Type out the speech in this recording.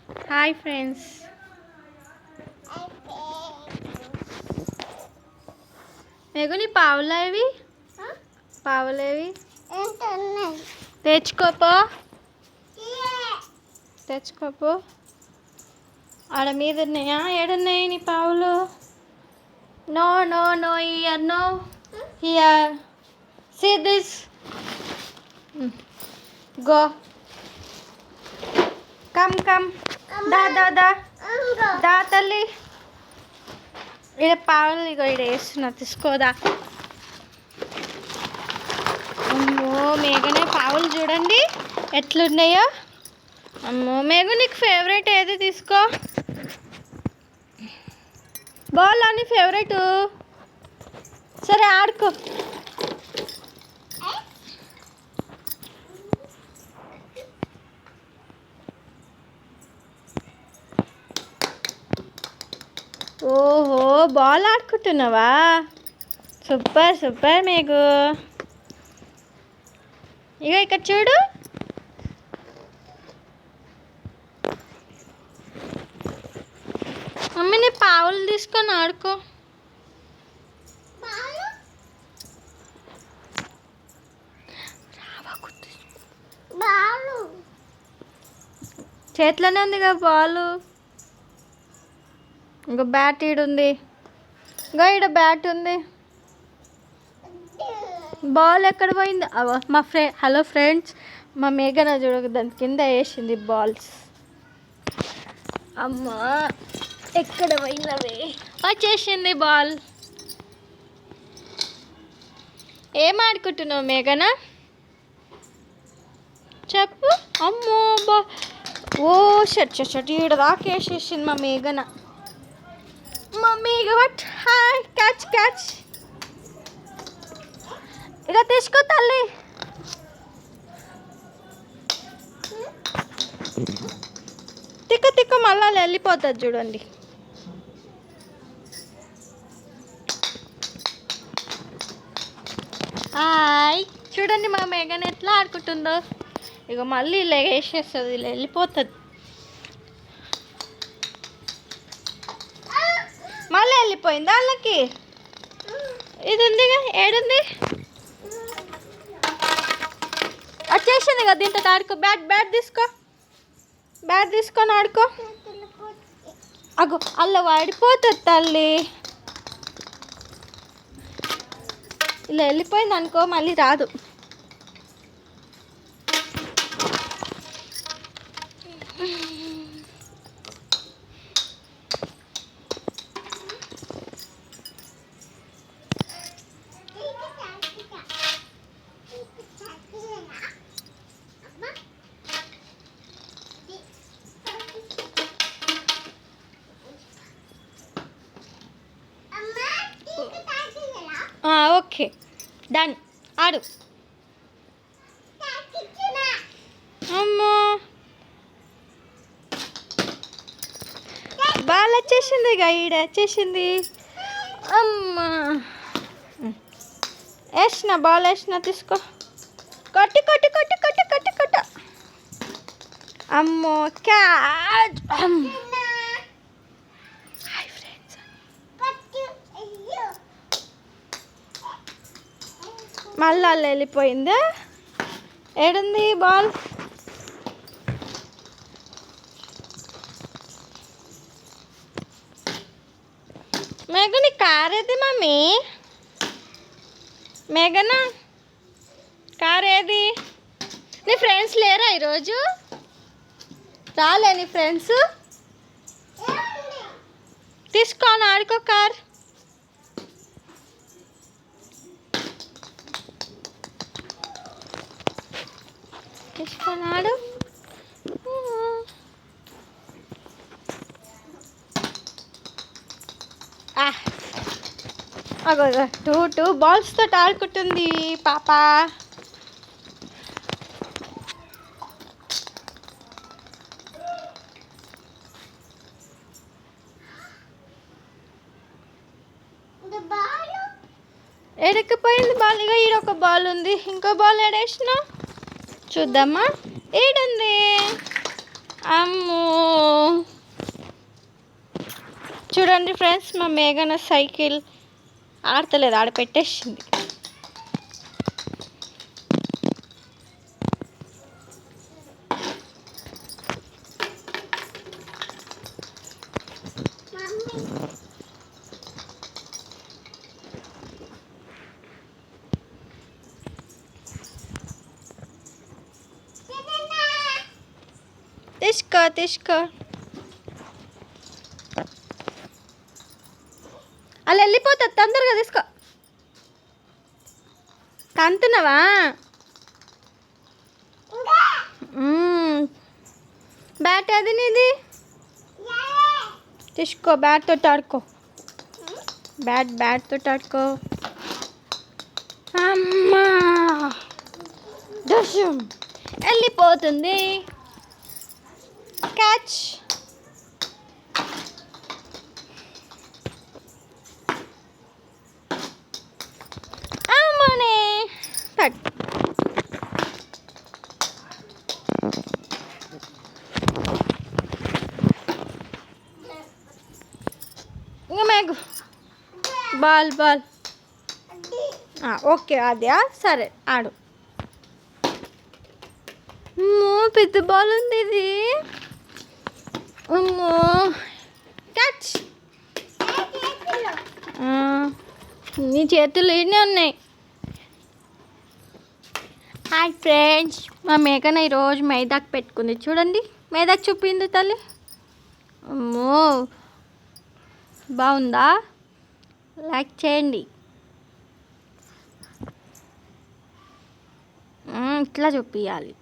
Hi friends. నీ పావులేవి తెచ్చుకోపో ఆడ మీద ఉన్నాయా? ఏడున్నాయి నీ పావులు? No no no here, no here. See this. Go, come come, దా దా దా దా తల్లి. ఇక్కడ పావులు ఇగో ఇక్కడ వేస్తున్నా, తీసుకోదా. అమ్మో మేఘనే, పావులు చూడండి ఎట్లున్నాయో. అమ్మో మేఘ, నీకు ఫేవరెట్ ఏది? తీసుకో. బాల్ అని ఫేవరెట్. సరే ఆడుకో. ఓహో, బాల్ ఆడుకుంటున్నావా? Super super Meghu. ఇక ఇక్కడ చూడు. మమ్మీని పావులు తీసుకొని ఆడుకో. చేతిలోనే ఉంది కదా బాలు. ఇంకా బ్యాట్ ఈడుంది. ఇంకా ఈడ బ్యాట్ ఉంది. బాల్ ఎక్కడ పోయింది? మా హలో ఫ్రెండ్స్, మా మేఘన చూడక దాని కింద వేసింది బాల్స్. అమ్మా ఎక్కడ పోయినవే? వచ్చేసింది బాల్. ఏం ఆడుకుంటున్నావు మేఘన? చెప్పు. అమ్మో బా, ఓ షట్ షట్ ఈడ దాకా వేసేసింది మా మేఘన. Mummy what? Hi, catch catch. ఇక తీసుకో తల్లి. తిక్క తిక్క మళ్ళా వెళ్ళిపోతుంది చూడండి. హాయ్, చూడండి మా మేఘన ఎట్లా ఆడుకుంటుందో. ఇక మళ్ళీ ఇలా వేసేస్తుంది, ఇలా వెళ్ళిపోతుంది. మళ్ళీ వెళ్ళిపోయింది వాళ్ళకి. ఇది ఉందిగా, ఏడుంది? వచ్చేసింది కదా, దీంతో ఆడుకో. బ్యాట్ బ్యాట్ తీసుకో, బ్యాట్ తీసుకొని ఆడుకో. అగో అల్ల వాడిపోతుంది తల్లి. ఇలా వెళ్ళిపోయింది అనుకో, మళ్ళీ రాదు. ఓకే డన్, ఆడు. అమ్మో బాల్ వచ్చేసింది, ఈడ వచ్చేసింది. అమ్మా వేసిన బాల్ వేసిన, తీసుకో. కొట్టి కొట్టి కొట్టి కొట్టి కొట్టి కొట్ట. అమ్మో క్యాచ్. మళ్ళీ అలా వెళ్ళిపోయిందా? ఏడుంది బాల్? మేఘని కార్ ఏది మమ్మీ? మేఘన కార్ ఏది? నీ ఫ్రెండ్స్ లేరా ఈరోజు? రాలే నీ ఫ్రెండ్స్? తీసుకొని ఆడుకో కార్. తీసుకున్నాడు. అగో టూ బాల్స్తో ఆడుకుంటుంది పాప. ఎడకపోయింది బాల్. ఇక ఈడొక బాల్ ఉంది, ఇంకో బాల్ ఎడేసినా చూద్దామా? ఏడుంది? అమ్మో చూడండి ఫ్రెండ్స్, మా మేఘన సైకిల్ ఆడతలేదు, ఆడ పెట్టేసింది. తీసుకో తీసుకో, అలా వెళ్ళిపోతుంది, తొందరగా తీసుకో. తంతున్నవా? బ్యాట్ అది నీది, తీసుకో, బ్యాట్తో ఆడుకో, బ్యాట్తో ఆడుకో. అమ్మా దోషం వెళ్ళిపోతుంది. క్యాచ్. అమ్మనే పట్. ఇంకా మేఘ బాల్ ఓకే, అదే సరే ఆడు. పెద్ద బాల్ ఉంది ఇది. అమ్మో క్యాచ్. నీ చేతులు ఇన్నే ఉన్నాయి. హాయ్ ఫ్రెండ్స్, మా మేఘన ఈరోజు మైదాకు పెట్టుకుంది. చూడండి, మైదాకు చూపింది తల్లి. అమ్మో బాగుందా? లైక్ చేయండి. ఇట్లా చూపించాలి.